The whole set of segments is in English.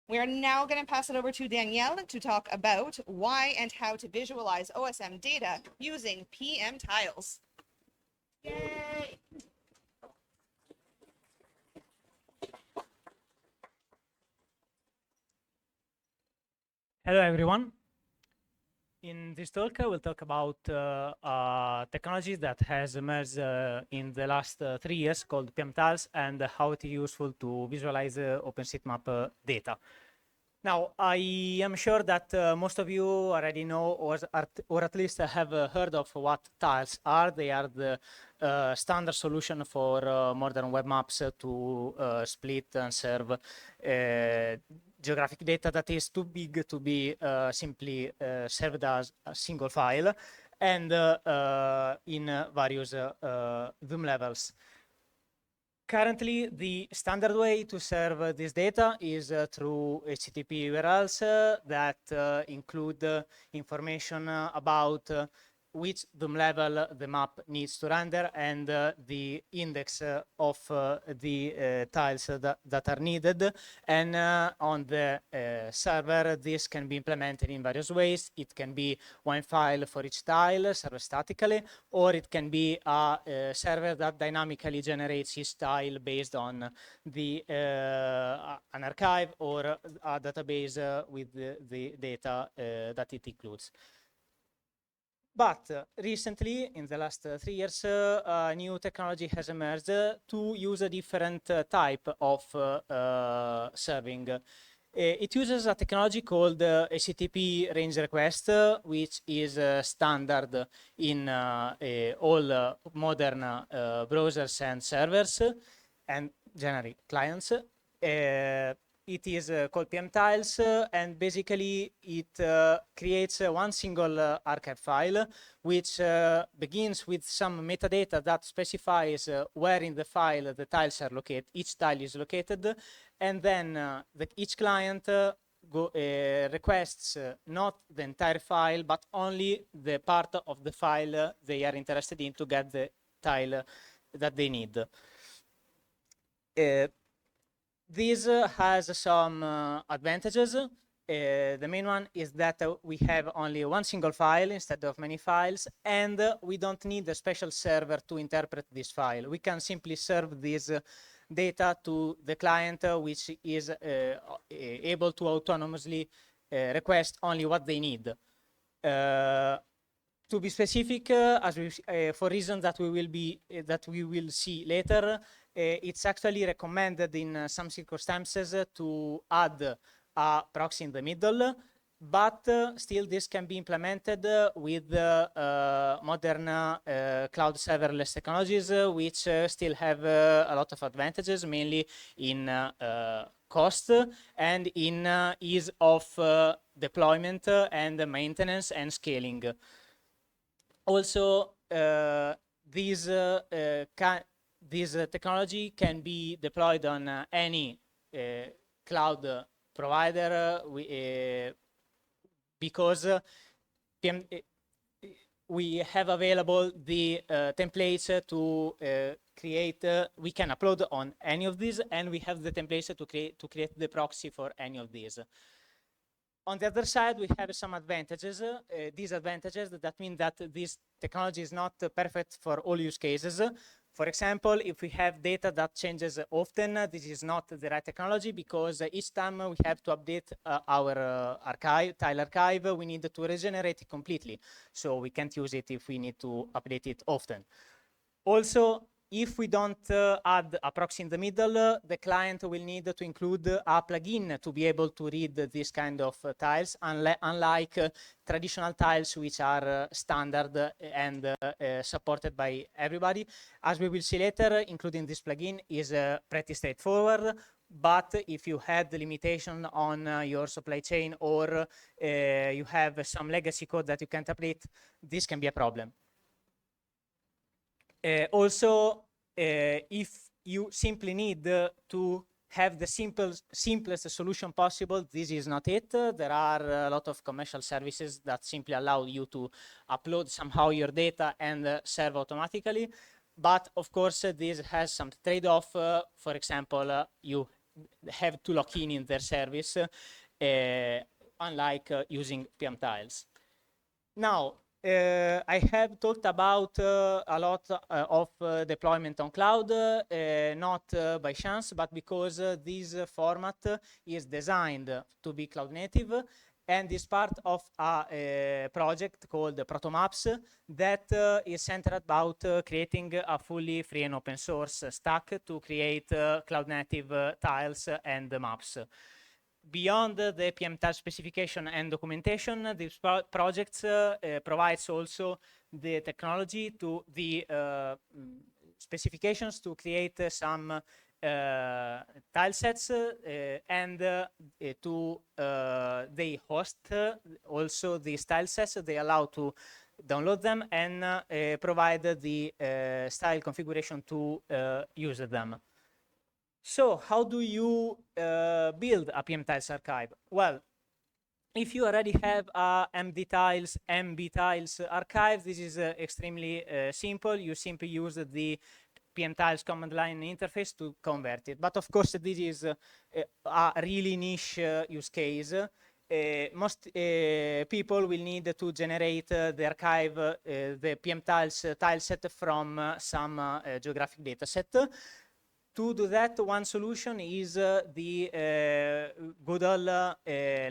We are now going to pass it over to Danielle to talk about why and how to visualize OSM data using pmtiles. Yay! Hello, everyone. In this talk, I will talk about technology that has emerged in the last 3 years called pmtiles and how it is useful to visualize OpenStreetMap data. Now, I am sure that most of you already know or at least have heard of what tiles are. They are the standard solution for modern web maps to split and serve geographic data that is too big to be simply served as a single file and in various zoom levels. Currently, the standard way to serve this data is through HTTP URLs that include information about which DOM level the map needs to render and the index of the tiles that are needed. And on the server, this can be implemented in various ways. It can be one file for each tile, served statically, or it can be a server that dynamically generates each tile based on the an archive or a database with the data that it includes. But recently, in the last 3 years, a new technology has emerged to use a different type of serving. It uses a technology called HTTP range request, which is standard in all modern browsers and servers, and generally clients. It is called pmtiles, and basically it creates one single archive file, which begins with some metadata that specifies where in the file the tiles are located, each tile is located, and then each client requests not the entire file, but only the part of the file they are interested in to get the tile that they need. This has some advantages. The main one is that we have only one single file instead of many files, and we don't need a special server to interpret this file. We can simply serve this data to the client, which is able to autonomously request only what they need. To be specific, for reasons that we will see later, it's actually recommended in some circumstances to add a proxy in the middle, but still this can be implemented with modern cloud serverless technologies, which still have a lot of advantages, mainly in cost and in ease of deployment and maintenance and scaling. Also, this technology can be deployed on any cloud provider because we have available the templates to create. We can upload on any of these, and we have the templates to create the proxy for any of these. On the other side, we have some advantages, disadvantages. That mean that this technology is not perfect for all use cases. For example, if we have data that changes often, this is not the right technology, because each time we have to update our tile archive, we need to regenerate it completely. So we can't use it if we need to update it often. Also, if we don't add a proxy in the middle, the client will need to include a plugin to be able to read this kind of tiles, unlike traditional tiles, which are standard and supported by everybody. As we will see later, including this plugin is pretty straightforward. But if you had the limitation on your supply chain, or you have some legacy code that you can't update, this can be a problem. Also, if you simply need to have the simplest solution possible, this is not it. There are a lot of commercial services that simply allow you to upload somehow your data and serve automatically. But of course, this has some trade-off. For example, you have to lock in their service, unlike using pmtiles. Now, I have talked about a lot of deployment on cloud, not by chance, but because this format is designed to be cloud native and is part of a project called Protomaps that is centered about creating a fully free and open source stack to create cloud native tiles and maps. Beyond the pmtile specification and documentation, these projects provides also the technology to the specifications to create some tile sets and they host also these tile sets. They allow to download them and provide the style configuration to use them. So how do you build a pmtiles archive? Well, if you already have a mbtiles archive, this is extremely simple. You simply use the pmtiles command line interface to convert it. But of course, this is a really niche use case. Most people will need to generate the archive, the pmtiles tile set from some geographic data set. To do that, one solution is the Godel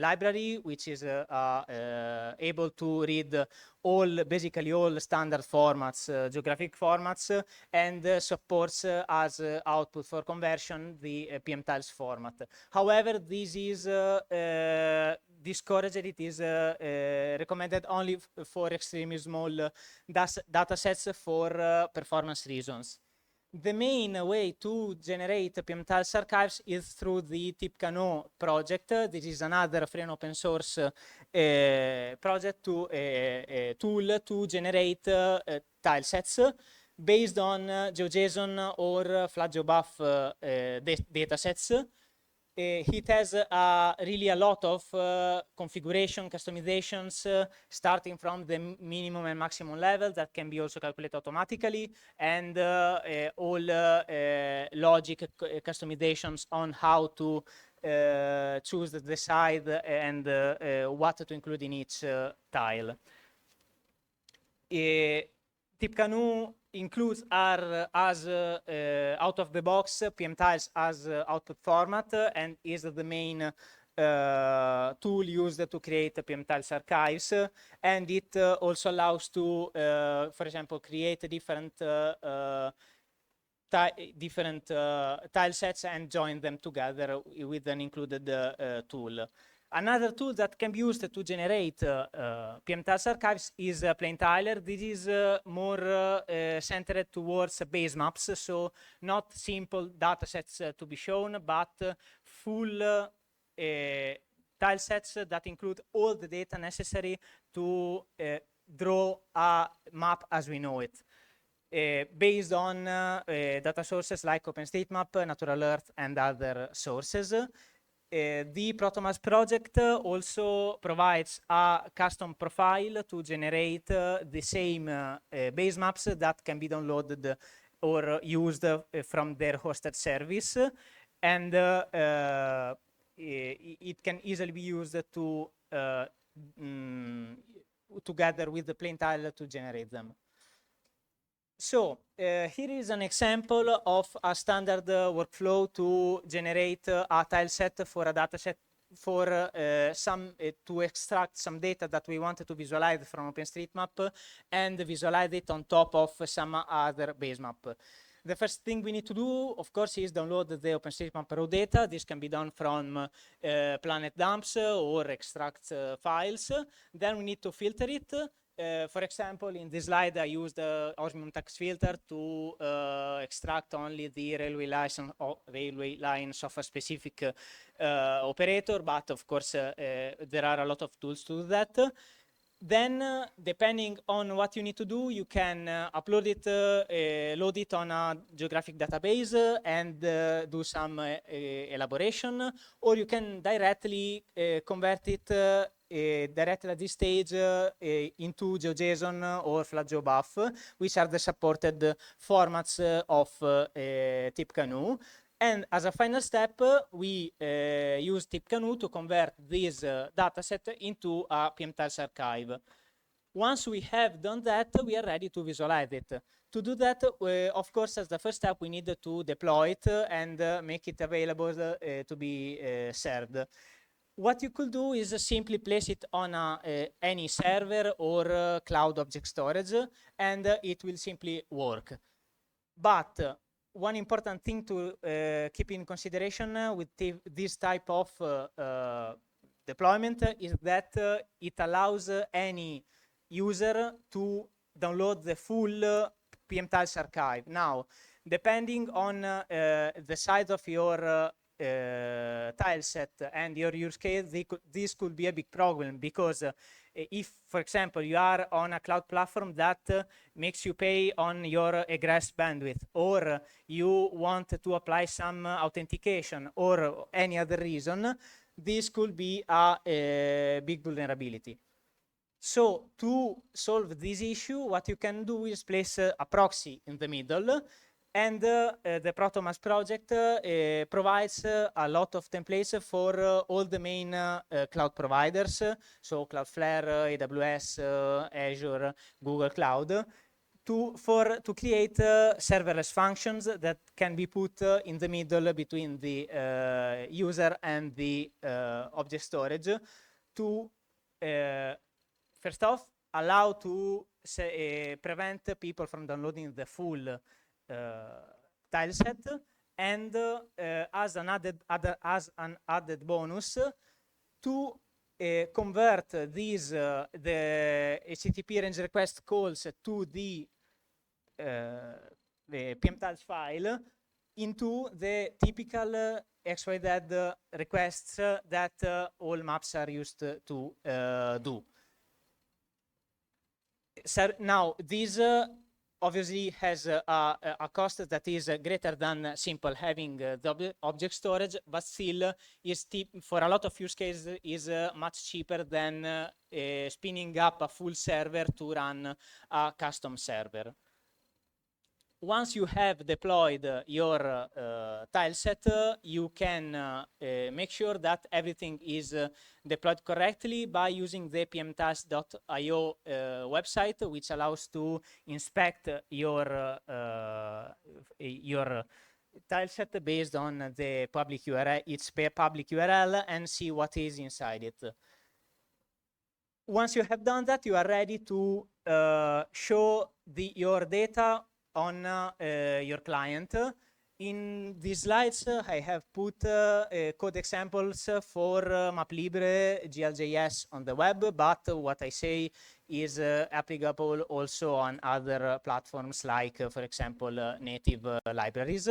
library, which is able to read basically all standard formats, geographic formats, and supports as output for conversion the pmtiles format. However, this is discouraged. It is recommended only for extremely small data sets for performance reasons. The main way to generate pmtiles archives is through the tipcano project. This is another free and open source project tool to generate tile sets based on GeoJSON or FlatGeoBuff data sets. It has really a lot of configuration customizations starting from the minimum and maximum level that can be also calculated automatically, and all logic customizations on how to choose the side and what to include in each tile. tipcano includes as out of the box pmtiles as output format and is the main tool used to create pmtiles archives, and it also allows to, for example, create different tile sets and join them together with an included tool. Another tool that can be used to generate pmtiles archives is pmtiler. This is more centered towards base maps, so not simple data sets to be shown, but full tile sets that include all the data necessary to draw a map as we know it, based on data sources like OpenStreetMap, Natural Earth, and other sources. The Protomaps project also provides a custom profile to generate the same base maps that can be downloaded or used from their hosted service, and it can easily be used to together with the pmtile to generate them. So here is an example of a standard workflow to generate a tile set for a data set for to extract some data that we wanted to visualize from OpenStreetMap and visualize it on top of some other base map. The first thing we need to do, of course, is download the OpenStreetMap raw data. This can be done from planet dumps or extract files. Then we need to filter it. For example, in this slide, I used the Osmium text filter to extract only the railway line software-specific operator, but of course, there are a lot of tools to do that. Then, depending on what you need to do, you can upload it, load it on a geographic database and do some elaboration, or you can directly convert it directly at this stage into GeoJSON or FlatGeoBuff, which are the supported formats of tipcano. And as a final step, we use TipCanoe to convert this dataset into a pmtiles archive. Once we have done that, we are ready to visualize it. To do that, of course, as the first step, we need to deploy it and make it available to be served. What you could do is simply place it on any server or cloud object storage, and it will simply work. But one important thing to keep in consideration with this type of deployment is that it allows any user to download the full pmtiles archive. Now, depending on the size of your tile set and your use case, this could be a big problem, because if, for example, you are on a cloud platform that makes you pay on your egress bandwidth, or you want to apply some authentication or any other reason, this could be a big vulnerability. So to solve this issue, what you can do is place a proxy in the middle, and the Protomas project provides a lot of templates for all the main cloud providers, so Cloudflare, AWS, Azure, Google Cloud, to create serverless functions that can be put in the middle between the user and the object storage to first off, allow to prevent people from downloading the full tile set, and as an added bonus, to convert these the HTTP range request calls to the pmtiles file into the typical XYZ requests that all maps are used to do. So now this obviously has a cost that is greater than simple having the object storage, but still is for a lot of use cases is much cheaper than spinning up a full server to run a custom server. Once you have deployed your tile set, you can make sure that everything is deployed correctly by using the pmtiles.io website, which allows to inspect your tile set based on the public URL, its public URL, and see what is inside it. Once you have done that, you are ready to show your data on your client. In these slides, I have put code examples for MapLibre, GLJS on the web, but what I say is applicable also on other platforms like, for example, native libraries.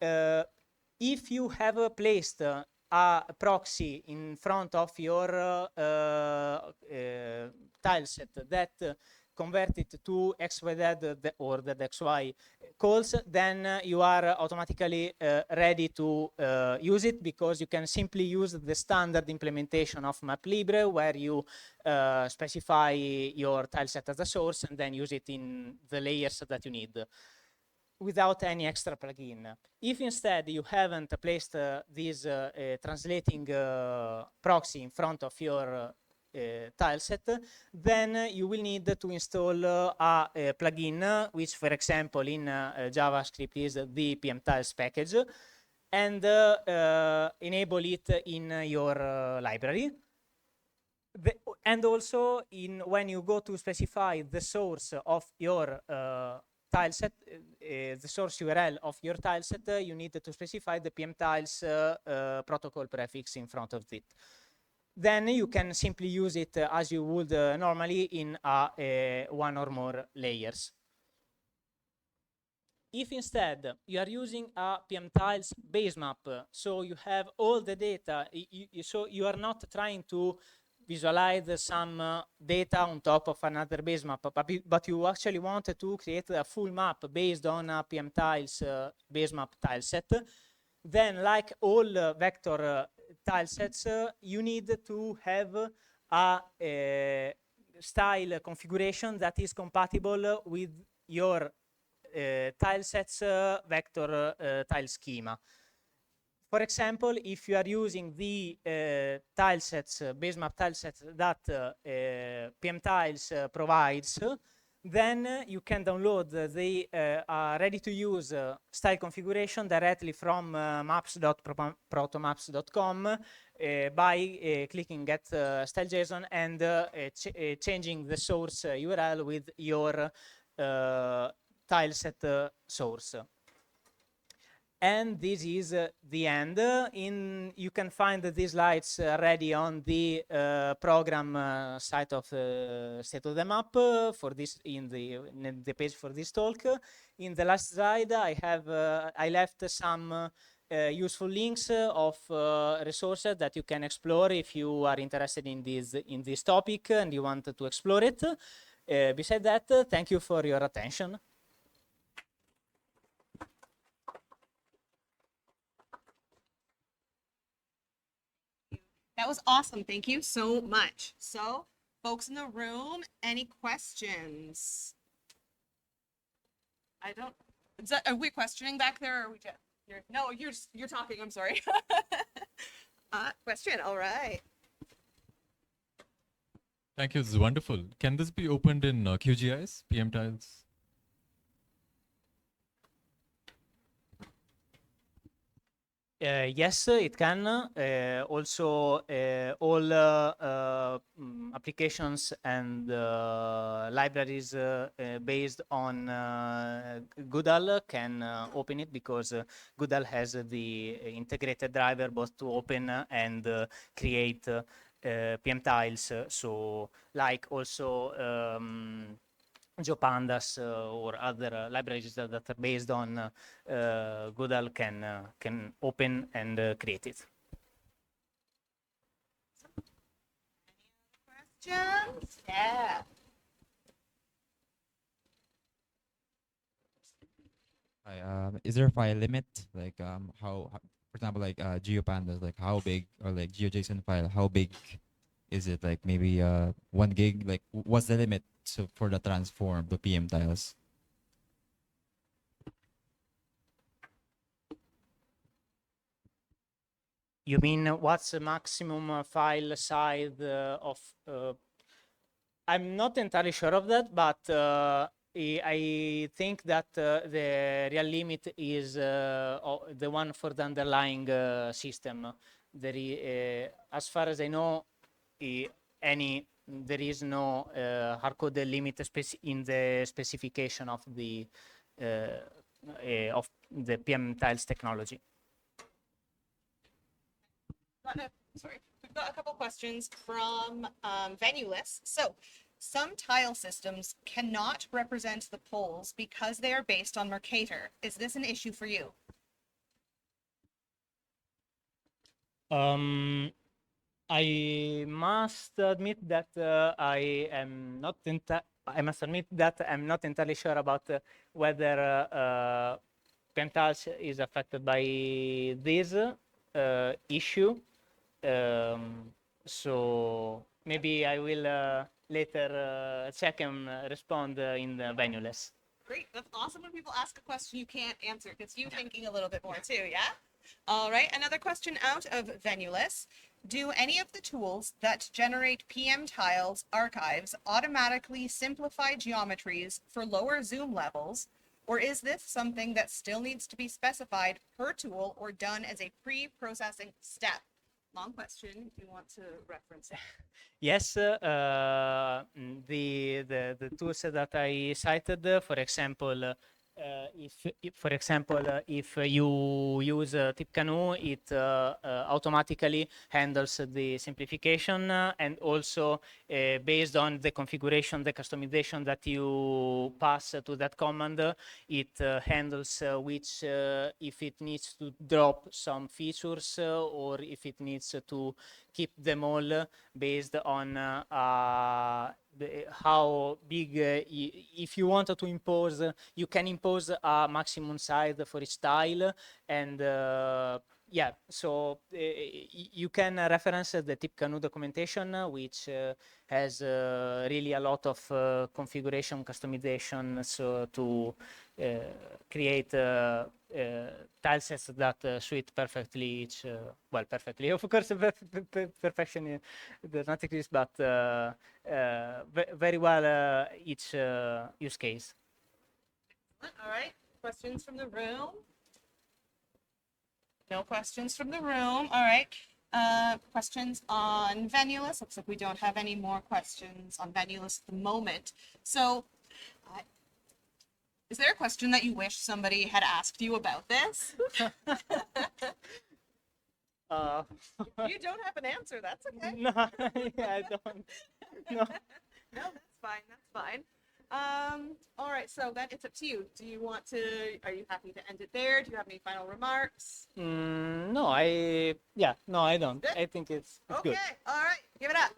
If you have placed a proxy in front of your tile set that convert it to XYZ or the XY calls, then you are automatically ready to use it, because you can simply use the standard implementation of MapLibre, where you specify your tile set as a source and then use it in the layers that you need, without any extra plugin. If instead you haven't placed this translating proxy in front of your tile set, then you will need to install a plugin, which, for example, in JavaScript is the pmtiles package, and enable it in your library. And also, when you go to specify the source of your tile set, the source URL of your tile set, you need to specify the pmtiles protocol prefix in front of it. Then you can simply use it as you would normally in one or more layers. If instead you are using a pmtiles base map, so you have all the data, so you are not trying to visualize some data on top of another base map, but you actually want to create a full map based on a pmtiles base map tile set, then like all vector tile sets, you need to have a style configuration that is compatible with your tile sets vector tile schema. For example, if you are using the tile sets, base map tile sets that pmtiles provides, then you can download the ready-to-use style configuration directly from maps.protomaps.com by clicking Get Style.json and changing the source URL with your tile set source. And this is the end. You can find these slides ready on the program site of State of the Map for this in the page for this talk. In the last slide, I left some useful links of resources that you can explore if you are interested in this topic and you want to explore it. Besides that, thank you for your attention. That was awesome. Thank you so much. So, folks in the room, any questions? I don't. Are we questioning back there? Or are we just? No, you're talking. I'm sorry. Question. All right. Thank you. This is wonderful. Can this be opened in QGIS, pmtiles? Yes, it can. Also, all applications and libraries based on Goodall can open it because Goodall has the integrated driver both to open and create pmtiles. So, like also GeoPandas or other libraries that are based on Goodall can open and create it. Questions? Yeah. Hi, is there a file limit? Like how for example, like GeoPandas, like how big, or like GeoJSON file, how big is it? Like maybe 1 gig? Like what's the limit for the transform to pmtiles? You mean what's the maximum file size of? I'm not entirely sure of that, but I think that the real limit is the one for the underlying system. As far as I know, there is no hardcode limit in the specification of the pmtiles technology. Sorry, we've got a couple questions from Venuless. So, some tile systems cannot represent the poles because they are based on Mercator. Is this an issue for you? I must admit that I must admit that I'm not entirely sure about whether pmtiles is affected by this issue. So maybe I will later check and respond in the Venuless. Great, that's awesome when people ask a question you can't answer. Gets you thinking a little bit more too, yeah? All right, another question out of Venuless. Do any of the tools that generate pmtiles archives automatically simplify geometries for lower zoom levels, or is this something that still needs to be specified per tool or done as a pre-processing step? Long question, if you want to reference it. Yes, the tools that I cited, for example, if you use TipCanoe, it automatically handles the simplification and also based on the configuration, the customization that you pass to that command, it handles which if it needs to drop some features or if it needs to keep them all based on how big, if you wanted to impose, you can impose a maximum size for each tile, and yeah, so you can reference the TipCanoe documentation, which has really a lot of configuration customization so to create tile sets that suit perfectly each, well, perfectly, of course, perfection does not exist, but very well each use case. All right. Questions from the room? No questions from the room. All right. Questions on Venulus? Looks like we don't have any more questions on Venulus at the moment. So, is there a question that you wish somebody had asked you about this? You don't have an answer. That's okay. No, yeah, I don't. No. No, that's fine. That's fine. All right. So then it's up to you. Do you want to? Are you happy to end it there? Do you have any final remarks? No, no, I don't. Good? I think it's Okay. good. All right. Give it up.